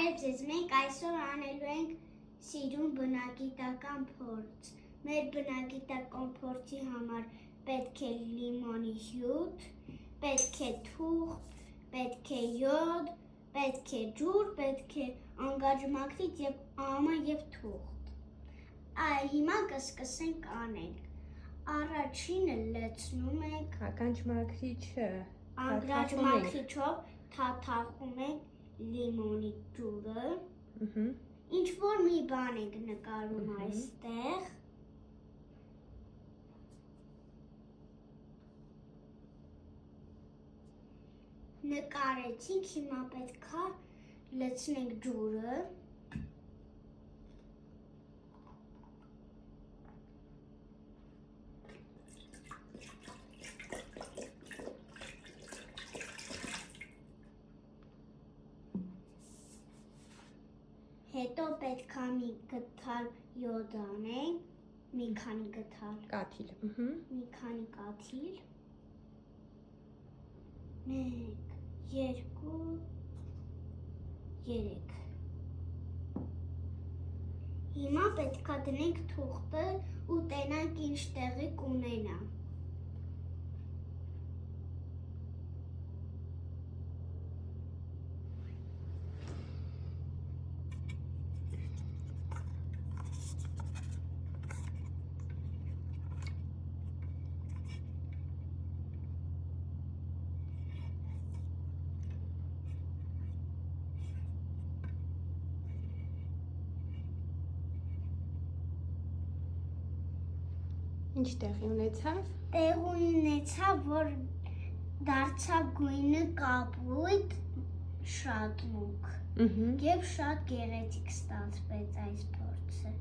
Բարև ձեզ, մենք այսօր անելու ենք սիրուն բնագիտական փորձ։ Մեր բնագիտական փորձի համար պետք է լիմոնի հյութ, պետք է թուղթ, պետք է յոդ, պետք է ջուր, պետք է անգաջմակրիչ եւ աղմա եւ թուղթ։ Հիմա կսկսենք անել։ Առաջինը լցնում ենք անգաջմակրիչով թաթախում ենք լիմոնի ջուրը, ինչ որ մի բան ենք նկարում այստեղ, նկարեցինք, հիմա պետք է լցնենք ջուրը, հետո պետք է մի գթալ յոդ անենք, մի քանի գթալ կաթիլ, մի քանի կաթիլ, 1, 2, 3 Հիմա պետք է դնենք թուղթը ու տենանք ինչ տեղի կունենա։ Ինչ տեղի ունեցավ։ Տեղի ունեցավ, որ դարձավ գույնը կապույտ, շատ մուգ, և շատ գեղեցիկ ստացվեց այս փորձը։